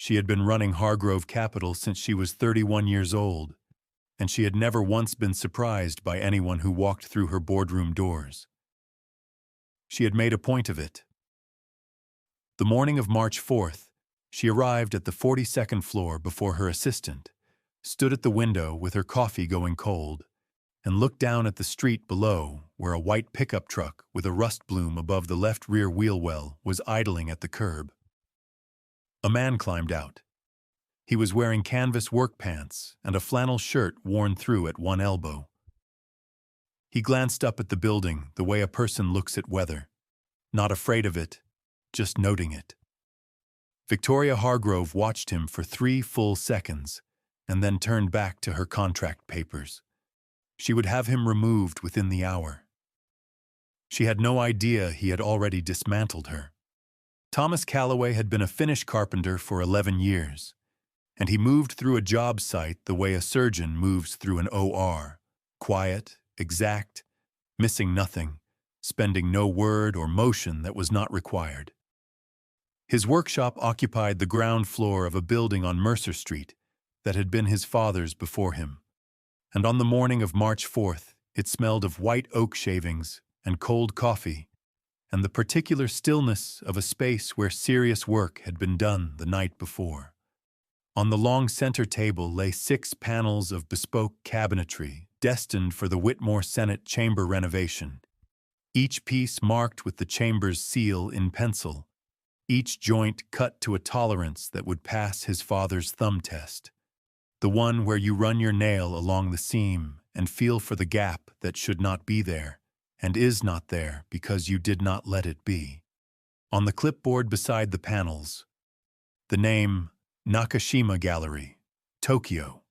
She had been running Hargrove Capital since she was 31 years old, and she had never once been surprised by anyone who walked through her boardroom doors. She had made a point of it. The morning of March 4th, she arrived at the 42nd floor before her assistant, stood at the window with her coffee going cold, and looked down at the street below where a white pickup truck with a rust bloom above the left rear wheel well was idling at the curb. A man climbed out. He was wearing canvas work pants and a flannel shirt worn through at one elbow. He glanced up at the building the way a person looks at weather, not afraid of it, just noting it. Victoria Hargrove watched him for 3 full seconds and then turned back to her contract papers. She would have him removed within the hour. She had no idea he had already dismantled her. Thomas Calloway had been a Finnish carpenter for 11 years, and he moved through a job site the way a surgeon moves through an OR, quiet, exact, missing nothing, spending no word or motion that was not required. His workshop occupied the ground floor of a building on Mercer Street that had been his father's before him, and on the morning of March 4th, it smelled of white oak shavings and cold coffee, and the particular stillness of a space where serious work had been done the night before. On the long center table lay 6 panels of bespoke cabinetry destined for the Whitmore Senate chamber renovation, each piece marked with the chamber's seal in pencil, each joint cut to a tolerance that would pass his father's thumb test, the one where you run your nail along the seam and feel for the gap that should not be there and is not there because you did not let it be. On the clipboard beside the panels, the name Nakashima Gallery, Tokyo.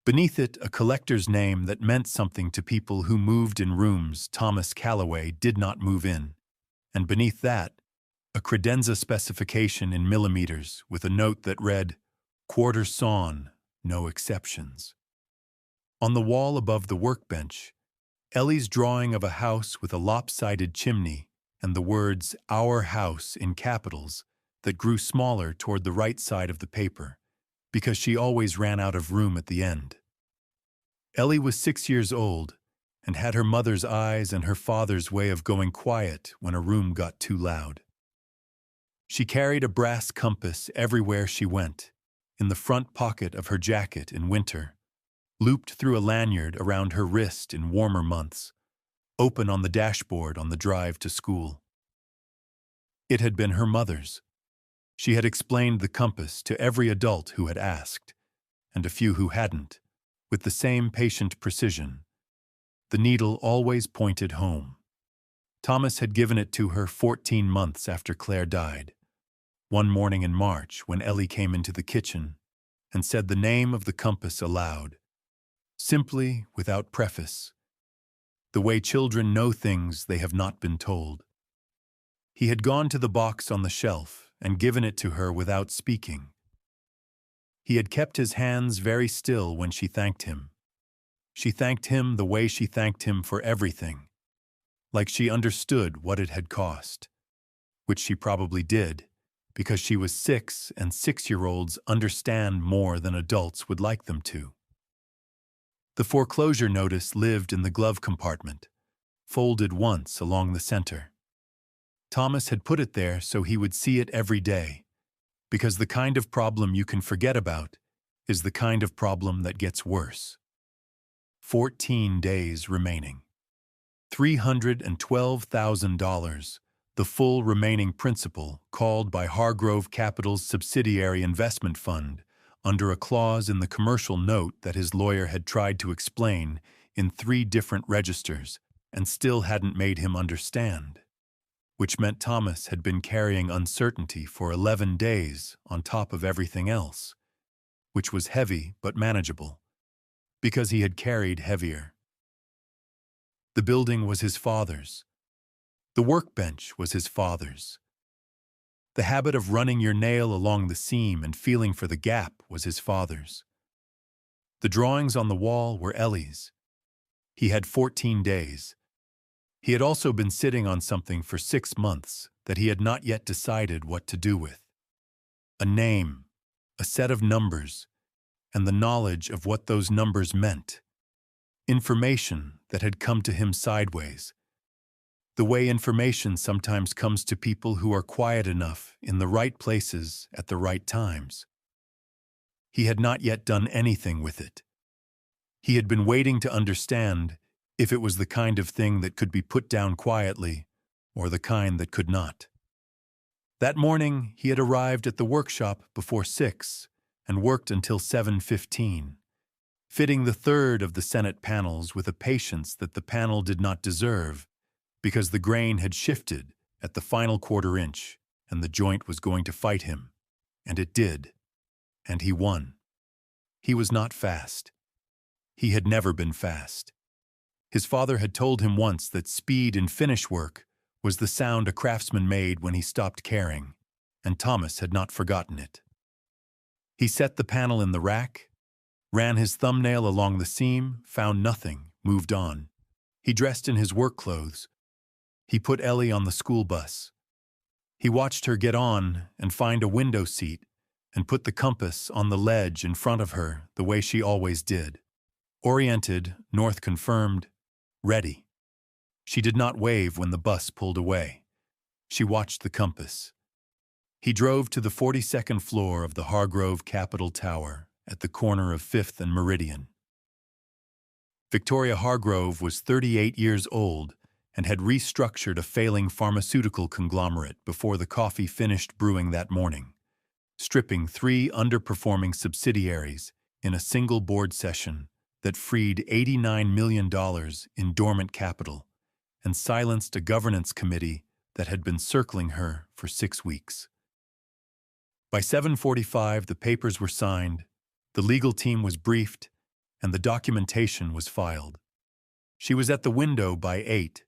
Beneath it, a collector's name that meant something to people who moved in rooms Thomas Calloway did not move in, and beneath that, a credenza specification in millimeters with a note that read, "Quarter sawn, no exceptions." On the wall above the workbench, Ellie's drawing of a house with a lopsided chimney and the words "Our House" in capitals that grew smaller toward the right side of the paper, because she always ran out of room at the end. Ellie was 6 years old and had her mother's eyes and her father's way of going quiet when a room got too loud. She carried a brass compass everywhere she went, in the front pocket of her jacket in winter, looped through a lanyard around her wrist in warmer months, open on the dashboard on the drive to school. It had been her mother's. She had explained the compass to every adult who had asked, and a few who hadn't, with the same patient precision. The needle always pointed home. Thomas had given it to her 14 months after Claire died, one morning in March when Ellie came into the kitchen and said the name of the compass aloud, simply, without preface, the way children know things they have not been told. He had gone to the box on the shelf and given it to her without speaking. He had kept his hands very still when she thanked him. She thanked him the way she thanked him for everything, like she understood what it had cost, which she probably did, because she was 6 and 6-year-olds understand more than adults would like them to. The foreclosure notice lived in the glove compartment, folded once along the center. Thomas had put it there so he would see it every day, because the kind of problem you can forget about is the kind of problem that gets worse. 14 days remaining. $312,000, the full remaining principal called by Hargrove Capital's subsidiary investment fund under a clause in the commercial note that his lawyer had tried to explain in 3 different registers and still hadn't made him understand, which meant Thomas had been carrying uncertainty for 11 days on top of everything else, which was heavy but manageable, because he had carried heavier. The building was his father's. The workbench was his father's. The habit of running your nail along the seam and feeling for the gap was his father's. The drawings on the wall were Ellie's. He had 14 days. He had also been sitting on something for 6 months that he had not yet decided what to do with. A name, a set of numbers, and the knowledge of what those numbers meant. Information that had come to him sideways. The way information sometimes comes to people who are quiet enough in the right places at the right times. He had not yet done anything with it. He had been waiting to understand if it was the kind of thing that could be put down quietly or the kind that could not. That morning, he had arrived at the workshop before 6 and worked until 7:15, fitting the third of the Senate panels with a patience that the panel did not deserve, because the grain had shifted at the final quarter inch and the joint was going to fight him. And it did. And he won. He was not fast. He had never been fast. His father had told him once that speed in finish work was the sound a craftsman made when he stopped caring, and Thomas had not forgotten it. He set the panel in the rack, ran his thumbnail along the seam, found nothing, moved on. He dressed in his work clothes. He put Ellie on the school bus. He watched her get on and find a window seat and put the compass on the ledge in front of her the way she always did. Oriented, north confirmed, ready. She did not wave when the bus pulled away. She watched the compass. He drove to the 42nd floor of the Hargrove Capitol Tower at the corner of 5th and Meridian. Victoria Hargrove was 38 years old and had restructured a failing pharmaceutical conglomerate before the coffee finished brewing that morning, stripping 3 underperforming subsidiaries in a single board session that freed $89 million in dormant capital and silenced a governance committee that had been circling her for 6 weeks. By 7:45, the papers were signed, the legal team was briefed, and the documentation was filed. She was at the window by 8,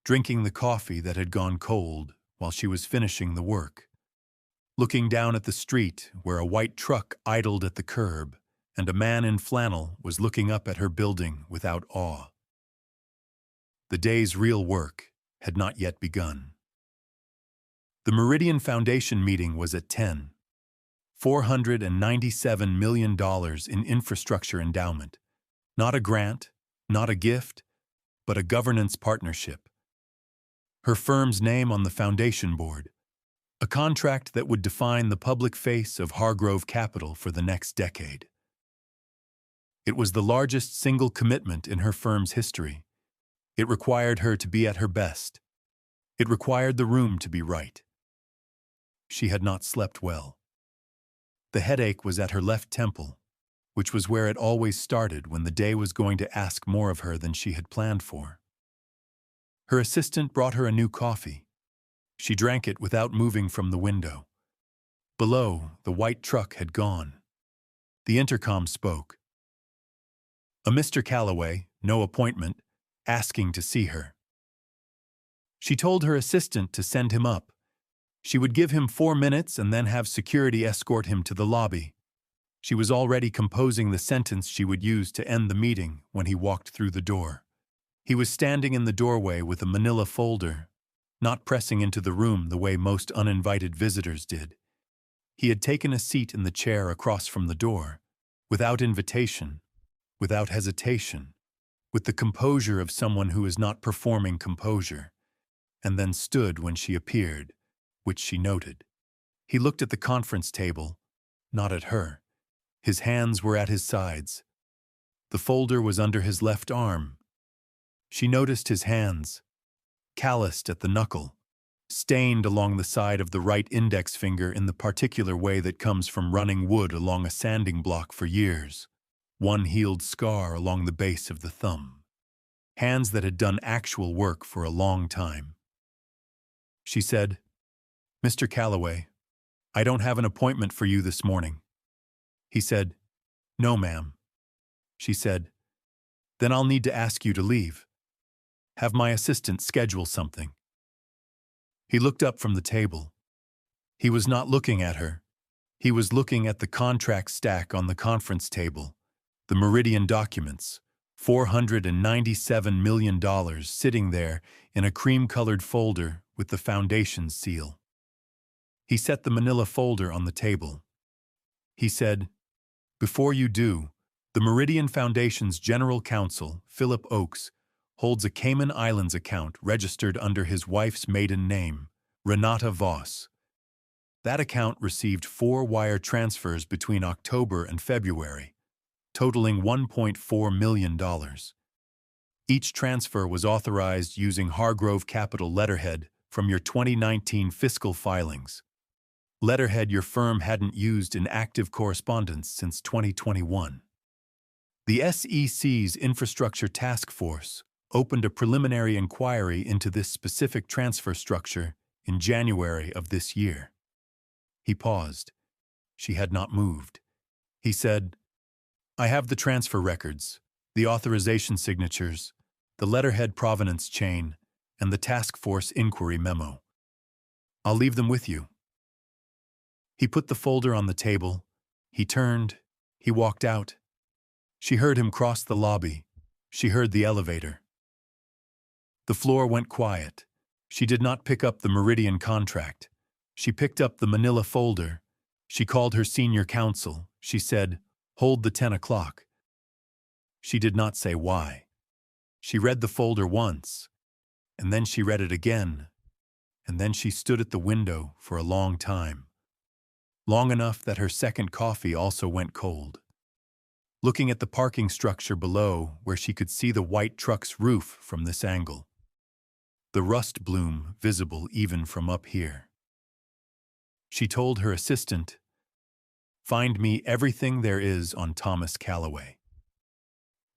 drinking the coffee that had gone cold while she was finishing the work, looking down at the street where a white truck idled at the curb, and a man in flannel was looking up at her building without awe. The day's real work had not yet begun. The Meridian Foundation meeting was at 10. $497 million in infrastructure endowment. Not a grant, not a gift, but a governance partnership. Her firm's name on the foundation board. A contract that would define the public face of Hargrove Capital for the next decade. It was the largest single commitment in her firm's history. It required her to be at her best. It required the room to be right. She had not slept well. The headache was at her left temple, which was where it always started when the day was going to ask more of her than she had planned for. Her assistant brought her a new coffee. She drank it without moving from the window. Below, the white truck had gone. The intercom spoke. A Mr. Calloway, no appointment, asking to see her. She told her assistant to send him up. She would give him 4 minutes and then have security escort him to the lobby. She was already composing the sentence she would use to end the meeting when he walked through the door. He was standing in the doorway with a manila folder, not pressing into the room the way most uninvited visitors did. He had taken a seat in the chair across from the door, without invitation, without hesitation, with the composure of someone who is not performing composure, and then stood when she appeared, which she noted. He looked at the conference table, not at her. His hands were at his sides. The folder was under his left arm. She noticed his hands, calloused at the knuckle, stained along the side of the right index finger in the particular way that comes from running wood along a sanding block for years, one healed scar along the base of the thumb. Hands that had done actual work for a long time. She said, "Mr. Calloway, I don't have an appointment for you this morning." He said, "No, ma'am." She said, "Then I'll need to ask you to leave. Have my assistant schedule something." He looked up from the table. He was not looking at her. He was looking at the contract stack on the conference table, the Meridian documents, $497 million sitting there in a cream-colored folder with the foundation's seal. He set the manila folder on the table. He said, "Before you do, the Meridian Foundation's General Counsel, Philip Oakes, holds a Cayman Islands account registered under his wife's maiden name, Renata Voss. That account received 4 wire transfers between October and February, totaling $1.4 million. Each transfer was authorized using Hargrove Capital letterhead from your 2019 fiscal filings, letterhead your firm hadn't used in active correspondence since 2021. The SEC's Infrastructure Task Force opened a preliminary inquiry into this specific transfer structure in January of this year." He paused. She had not moved. He said, "I have the transfer records, the authorization signatures, the letterhead provenance chain, and the task force inquiry memo. I'll leave them with you." He put the folder on the table. He turned. He walked out. She heard him cross the lobby. She heard the elevator. The floor went quiet. She did not pick up the Meridian contract. She picked up the manila folder. She called her senior counsel. She said, "Hold the 10 o'clock." She did not say why. She read the folder once, and then she read it again, and then she stood at the window for a long time. Long enough that her second coffee also went cold. Looking at the parking structure below where she could see the white truck's roof from this angle. The rust bloom visible even from up here. She told her assistant, "Find me everything there is on Thomas Calloway."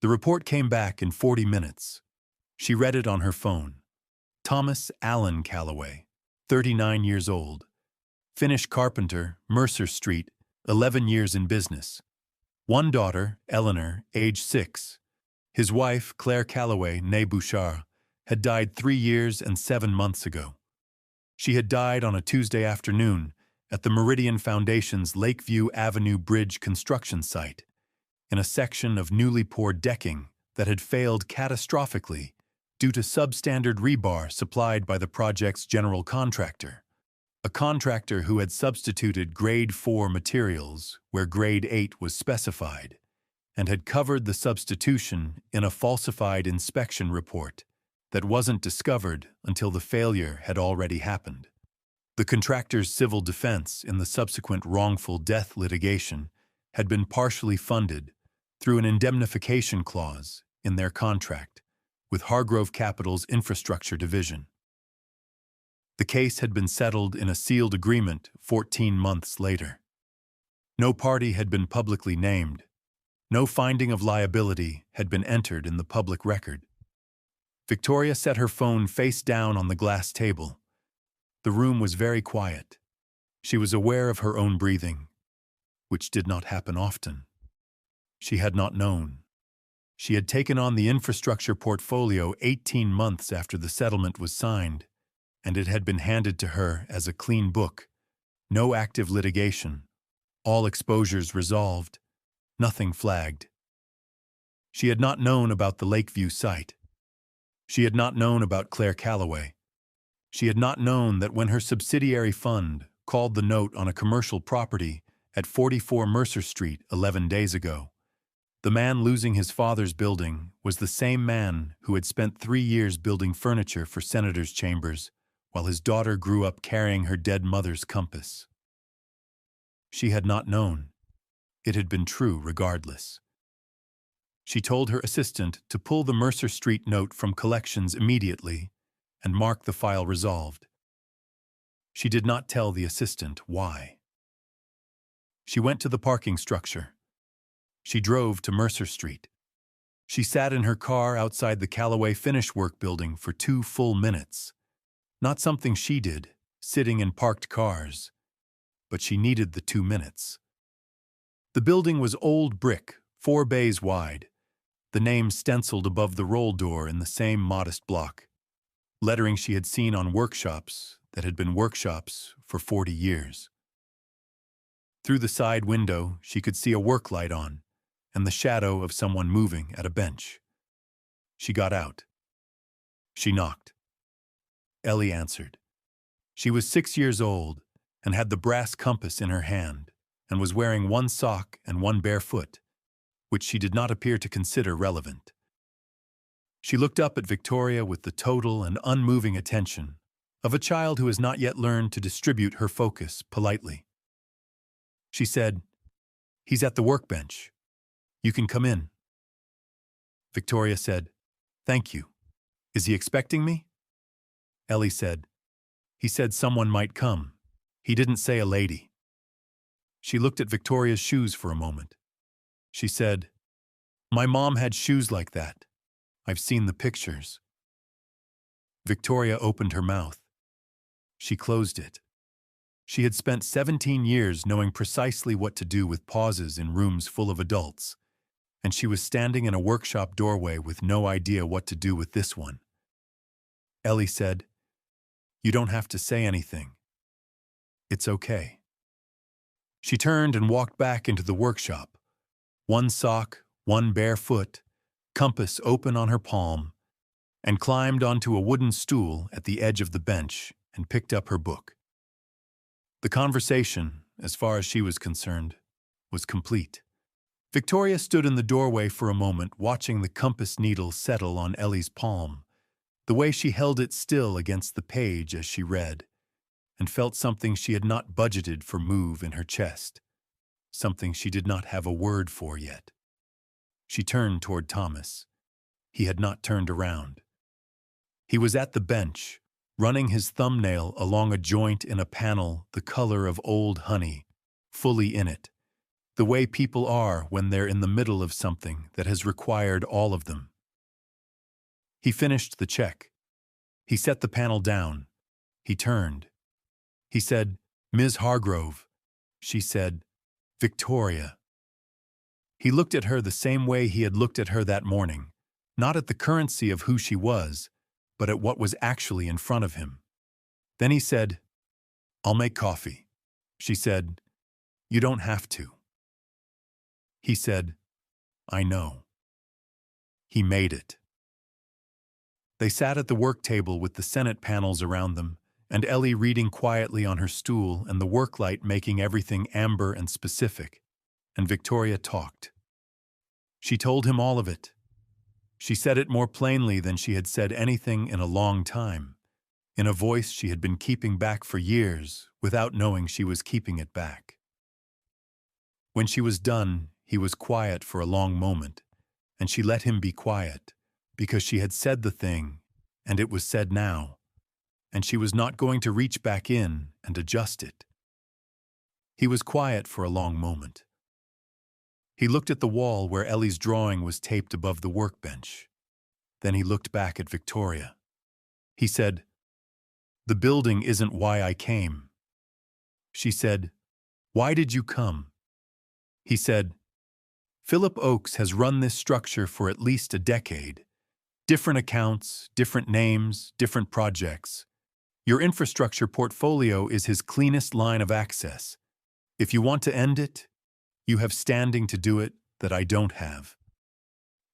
The report came back in 40 minutes. She read it on her phone. Thomas Allen Calloway, 39 years old. Finnish carpenter, Mercer Street, 11 years in business. One daughter, Eleanor, age 6. His wife, Claire Calloway, née Bouchard, had died 3 years and 7 months ago. She had died on a Tuesday afternoon at the Meridian Foundation's Lakeview Avenue Bridge construction site, in a section of newly poured decking that had failed catastrophically due to substandard rebar supplied by the project's general contractor, a contractor who had substituted Grade 4 materials where Grade 8 was specified, and had covered the substitution in a falsified inspection report that wasn't discovered until the failure had already happened. The contractor's civil defense in the subsequent wrongful death litigation had been partially funded through an indemnification clause in their contract with Hargrove Capital's infrastructure division. The case had been settled in a sealed agreement 14 months later. No party had been publicly named. No finding of liability had been entered in the public record. Victoria set her phone face down on the glass table. The room was very quiet. She was aware of her own breathing, which did not happen often. She had not known. She had taken on the infrastructure portfolio 18 months after the settlement was signed, and it had been handed to her as a clean book. No active litigation. All exposures resolved. Nothing flagged. She had not known about the Lakeview site. She had not known about Claire Calloway. She had not known that when her subsidiary fund called the note on a commercial property at 44 Mercer Street 11 days ago, the man losing his father's building was the same man who had spent 3 years building furniture for senators' chambers while his daughter grew up carrying her dead mother's compass. She had not known. It had been true regardless. She told her assistant to pull the Mercer Street note from collections immediately and mark the file resolved. She did not tell the assistant why. She went to the parking structure. She drove to Mercer Street. She sat in her car outside the Calloway Finish Work building for 2 full minutes. Not something she did, sitting in parked cars, but she needed the 2 minutes. The building was old brick, 4 bays wide, the name stenciled above the roll door in the same modest block, lettering she had seen on workshops that had been workshops for 40 years. Through the side window, she could see a work light on and the shadow of someone moving at a bench. She got out. She knocked. Ellie answered. She was 6 years old, and had the brass compass in her hand, and was wearing one sock and one bare foot, which she did not appear to consider relevant. She looked up at Victoria with the total and unmoving attention of a child who has not yet learned to distribute her focus politely. She said, "He's at the workbench. You can come in." Victoria said, "Thank you. Is he expecting me?" Ellie said, "He said someone might come. He didn't say a lady." She looked at Victoria's shoes for a moment. She said, "My mom had shoes like that. I've seen the pictures." Victoria opened her mouth. She closed it. She had spent 17 years knowing precisely what to do with pauses in rooms full of adults, and she was standing in a workshop doorway with no idea what to do with this one. Ellie said, "You don't have to say anything. It's okay." She turned and walked back into the workshop, one sock, one bare foot, compass open on her palm, and climbed onto a wooden stool at the edge of the bench and picked up her book. The conversation, as far as she was concerned, was complete. Victoria stood in the doorway for a moment, watching the compass needle settle on Ellie's palm, the way she held it still against the page as she read, and felt something she had not budgeted for move in her chest, something she did not have a word for yet. She turned toward Thomas. He had not turned around. He was at the bench, running his thumbnail along a joint in a panel the color of old honey, fully in it, the way people are when they're in the middle of something that has required all of them. He finished the check. He set the panel down. He turned. He said, "Ms. Hargrove." She said, "Victoria." He looked at her the same way he had looked at her that morning, not at the currency of who she was, but at what was actually in front of him. Then he said, "I'll make coffee." She said, "You don't have to." He said, "I know." He made it. They sat at the work table with the Senate panels around them, and Ellie reading quietly on her stool and the work light making everything amber and specific, and Victoria talked. She told him all of it. She said it more plainly than she had said anything in a long time, in a voice she had been keeping back for years without knowing she was keeping it back. When she was done, he was quiet for a long moment, and she let him be quiet, because she had said the thing, and it was said now, and she was not going to reach back in and adjust it. He was quiet for a long moment. He looked at the wall where Ellie's drawing was taped above the workbench. Then he looked back at Victoria. He said, "The building isn't why I came." She said, "Why did you come?" He said, "Philip Oakes has run this structure for at least a decade. Different accounts, different names, different projects. Your infrastructure portfolio is his cleanest line of access. If you want to end it, you have standing to do it that I don't have."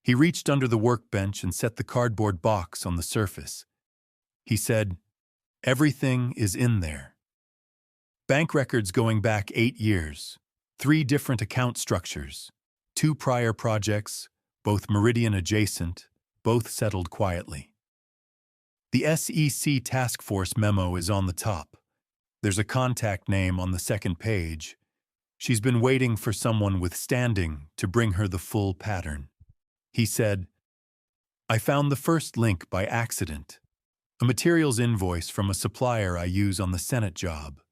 He reached under the workbench and set the cardboard box on the surface. He said, "Everything is in there. Bank records going back 8 years, 3 different account structures, 2 prior projects, both Meridian adjacent, both settled quietly. The SEC task force memo is on the top. There's a contact name on the second page. She's been waiting for someone with standing to bring her the full pattern." He said, "I found the first link by accident. A materials invoice from a supplier I use on the Senate job.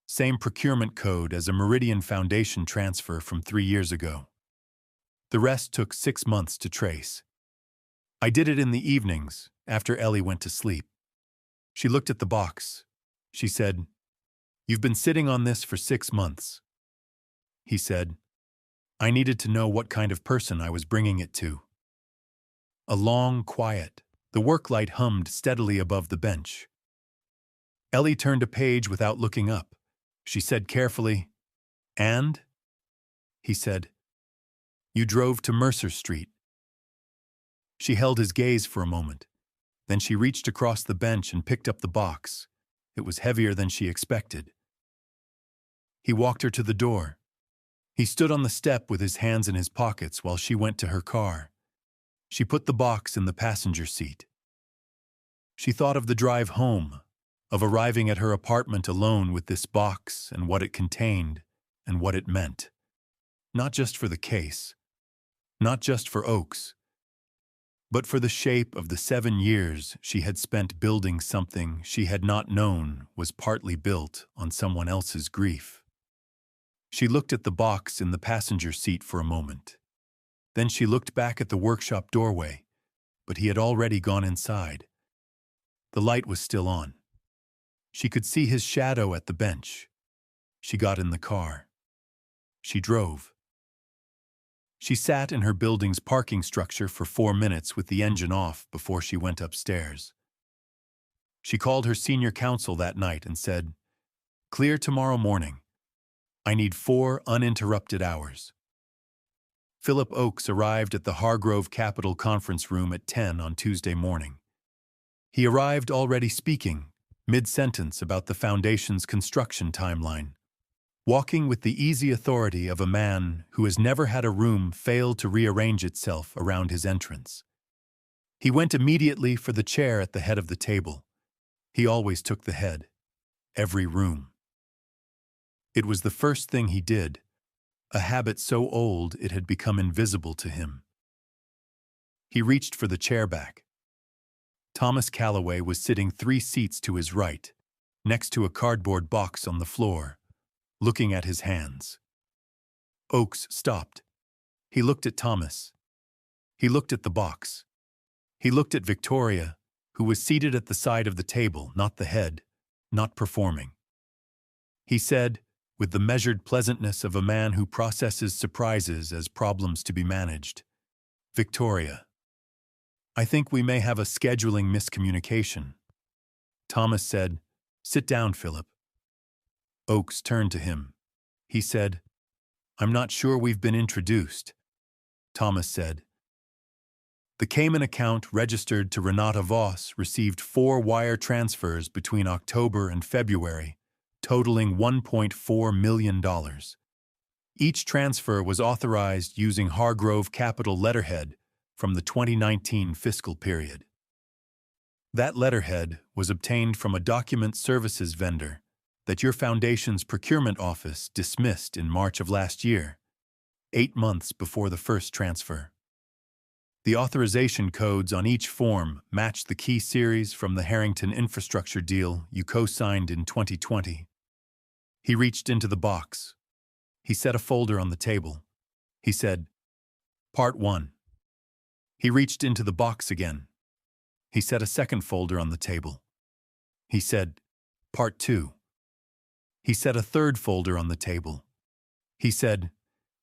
Same procurement code as a Meridian Foundation transfer from 3 years ago. The rest took 6 months to trace. I did it in the evenings, after Ellie went to sleep." She looked at the box. She said, "You've been sitting on this for 6 months." He said, "I needed to know what kind of person I was bringing it to." A long quiet. The work light hummed steadily above the bench. Ellie turned a page without looking up. She said carefully, "And?" He said, "You drove to Mercer Street." She held his gaze for a moment. Then she reached across the bench and picked up the box. It was heavier than she expected. He walked her to the door. He stood on the step with his hands in his pockets while she went to her car. She put the box in the passenger seat. She thought of the drive home, of arriving at her apartment alone with this box and what it contained and what it meant. Not just for the case, not just for Oaks, but for the shape of the 7 years she had spent building something she had not known was partly built on someone else's grief. She looked at the box in the passenger seat for a moment. Then she looked back at the workshop doorway, but he had already gone inside. The light was still on. She could see his shadow at the bench. She got in the car. She drove. She sat in her building's parking structure for 4 minutes with the engine off before she went upstairs. She called her senior counsel that night and said, "Clear tomorrow morning. I need 4 uninterrupted hours." Philip Oaks arrived at the Hargrove Capital conference room at 10 on Tuesday morning. He arrived already speaking, mid-sentence about the foundation's construction timeline, walking with the easy authority of a man who has never had a room fail to rearrange itself around his entrance. He went immediately for the chair at the head of the table. He always took the head, every room. It was the first thing he did, a habit so old it had become invisible to him. He reached for the chair back. Thomas Calloway was sitting 3 seats to his right, next to a cardboard box on the floor, looking at his hands. Oaks stopped. He looked at Thomas. He looked at the box. He looked at Victoria, who was seated at the side of the table, not the head, not performing. He said, with the measured pleasantness of a man who processes surprises as problems to be managed, "Victoria, I think we may have a scheduling miscommunication." Thomas said, "Sit down, Philip." Oaks turned to him. He said, "I'm not sure we've been introduced." Thomas said, "The Cayman account registered to Renata Voss received 4 wire transfers between October and February, totaling $1.4 million. Each transfer was authorized using Hargrove Capital letterhead from the 2019 fiscal period. That letterhead was obtained from a document services vendor that your foundation's procurement office dismissed in March of last year, 8 months before the first transfer. The authorization codes on each form matched the key series from the Harrington infrastructure deal you co-signed in 2020. He reached into the box. He set a folder on the table. He said, "Part 1. He reached into the box again. He set a second folder on the table. He said, "Part 2. He set a third folder on the table. He said,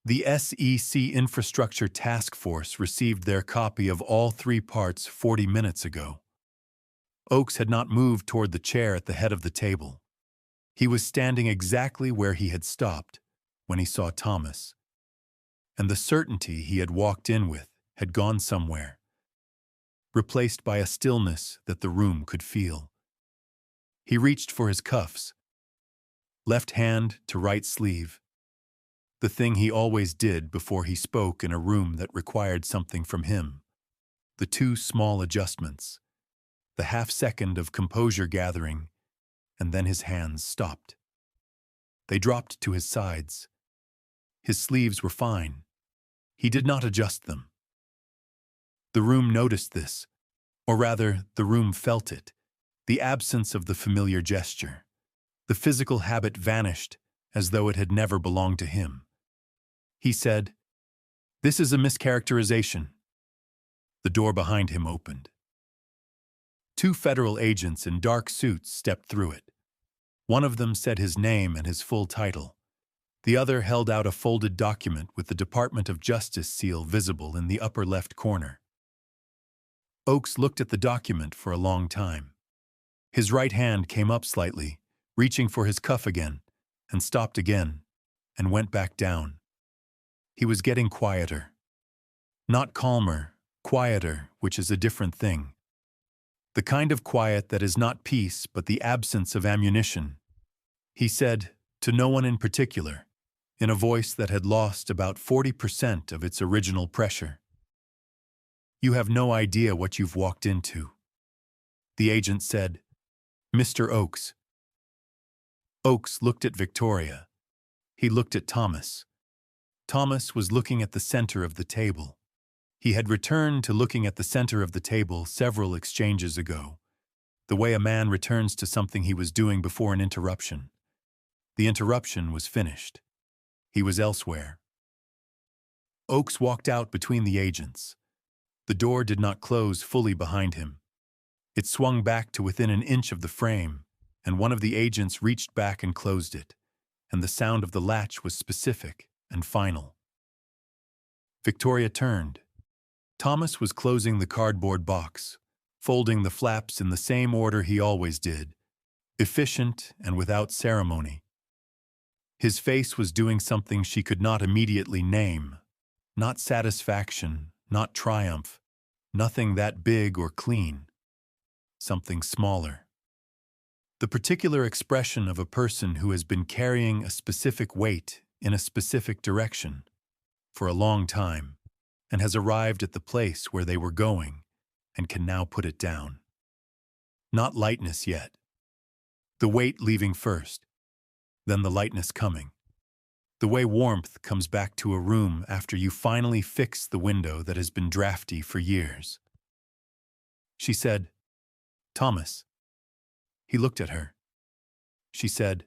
"The SEC Infrastructure Task Force received their copy of all 3 parts 40 minutes ago." Oaks had not moved toward the chair at the head of the table. He was standing exactly where he had stopped when he saw Thomas. And the certainty he had walked in with had gone somewhere, replaced by a stillness that the room could feel. He reached for his cuffs, left hand to right sleeve, the thing he always did before he spoke in a room that required something from him. The 2 small adjustments, the half-second of composure gathering, and then his hands stopped. They dropped to his sides. His sleeves were fine. He did not adjust them. The room noticed this, or rather, the room felt it, the absence of the familiar gesture. The physical habit vanished as though it had never belonged to him. He said, "This is a mischaracterization." The door behind him opened. 2 federal agents in dark suits stepped through it. One of them said his name and his full title. The other held out a folded document with the Department of Justice seal visible in the upper left corner. Oaks looked at the document for a long time. His right hand came up slightly, reaching for his cuff again, and stopped again, and went back down. He was getting quieter. Not calmer, quieter, which is a different thing. The kind of quiet that is not peace but the absence of ammunition. He said, To no one in particular, in a voice that had lost about 40% of its original pressure. "You have no idea what you've walked into." The agent said, "Mr. Oakes." Oakes looked at Victoria. He looked at Thomas. Thomas was looking at the center of the table. He had returned to looking at the center of the table several exchanges ago, the way a man returns to something he was doing before an interruption. The interruption was finished. He was elsewhere. Oakes walked out between the agents. The door did not close fully behind him. It swung back to within an inch of the frame, and one of the agents reached back and closed it, and the sound of the latch was specific and final. Victoria turned. Thomas was closing the cardboard box, folding the flaps in the same order he always did, efficient and without ceremony. His face was doing something she could not immediately name, not satisfaction, not triumph, nothing that big or clean, something smaller. The particular expression of a person who has been carrying a specific weight in a specific direction for a long time and has arrived at the place where they were going and can now put it down. Not lightness yet. The weight leaving first, then the lightness coming. The way warmth comes back to a room after you finally fix the window that has been drafty for years. She said, "Thomas." He looked at her. She said,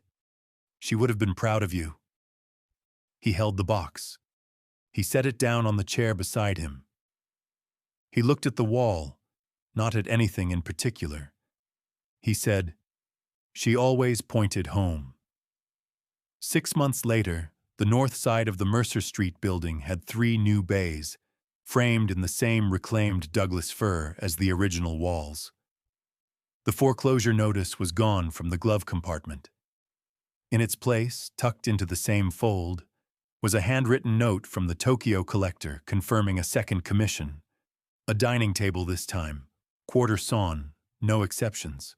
"She would have been proud of you." He held the box. He set it down on the chair beside him. He looked at the wall, not at anything in particular. He said, "She always pointed home." 6 months later, the north side of the Mercer Street building had 3 new bays, framed in the same reclaimed Douglas fir as the original walls. The foreclosure notice was gone from the glove compartment. In its place, tucked into the same fold, was a handwritten note from the Tokyo collector confirming a second commission. A dining table this time, quarter sawn, no exceptions.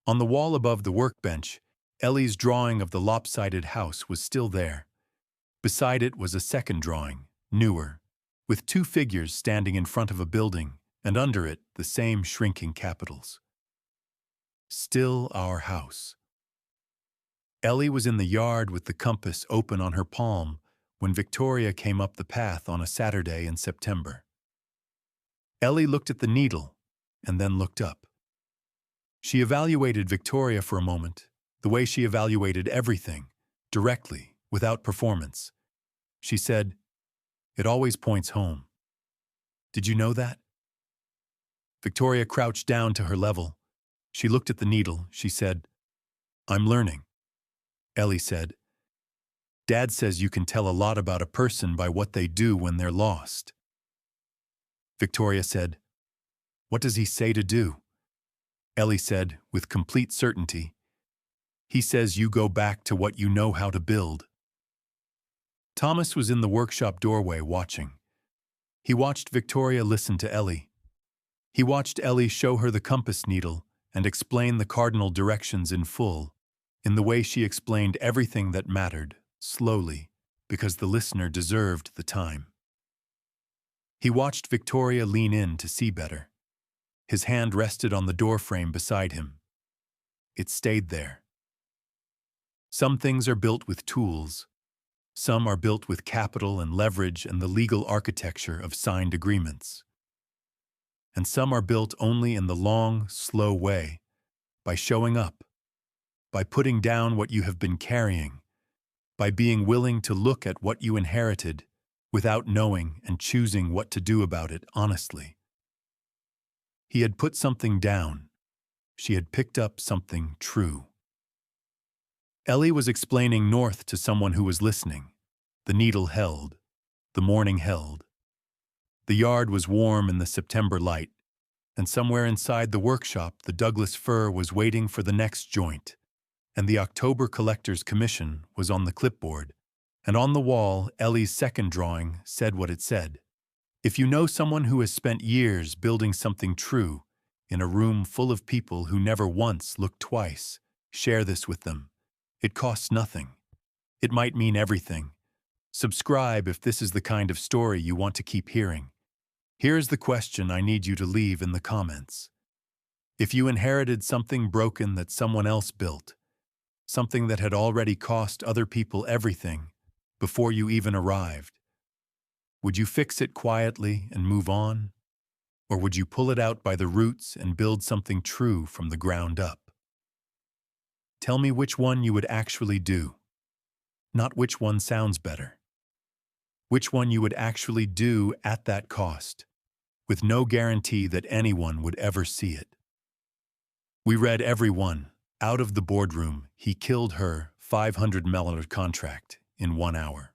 On the wall above the workbench, Ellie's drawing of the lopsided house was still there. Beside it was a second drawing, newer, with 2 figures standing in front of a building, and under it the same shrinking capitals. "Still our house." Ellie was in the yard with the compass open on her palm when Victoria came up the path on a Saturday in September. Ellie looked at the needle and then looked up. She evaluated Victoria for a moment, the way she evaluated everything, directly, without performance. She said, "It always points home. Did you know that?" Victoria crouched down to her level. She looked at the needle. She said, "I'm learning." Ellie said, "Dad says you can tell a lot about a person by what they do when they're lost." Victoria said, "What does he say to do?" Ellie said, with complete certainty, "He says you go back to what you know how to build." Thomas was in the workshop doorway watching. He watched Victoria listen to Ellie. He watched Ellie show her the compass needle and explain the cardinal directions in full, in the way she explained everything that mattered, slowly, because the listener deserved the time. He watched Victoria lean in to see better. His hand rested on the doorframe beside him. It stayed there. Some things are built with tools. Some are built with capital and leverage and the legal architecture of signed agreements. And some are built only in the long, slow way, by showing up, by putting down what you have been carrying, by being willing to look at what you inherited without knowing and choosing what to do about it honestly. He had put something down. She had picked up something true. Ellie was explaining north to someone who was listening. The needle held. The morning held. The yard was warm in the September light, and somewhere inside the workshop the Douglas fir was waiting for the next joint, and the October collector's commission was on the clipboard, and on the wall Ellie's second drawing said what it said. If you know someone who has spent years building something true in a room full of people who never once looked twice, share this with them. It costs nothing. It might mean everything. Subscribe if this is the kind of story you want to keep hearing. Here's the question I need you to leave in the comments. If you inherited something broken that someone else built, something that had already cost other people everything before you even arrived, would you fix it quietly and move on? Or would you pull it out by the roots and build something true from the ground up? Tell me which one you would actually do, not which one sounds better. Which one you would actually do at that cost, with no guarantee that anyone would ever see it. We read every one. Out of the boardroom, he killed her $500 contract in 1 hour.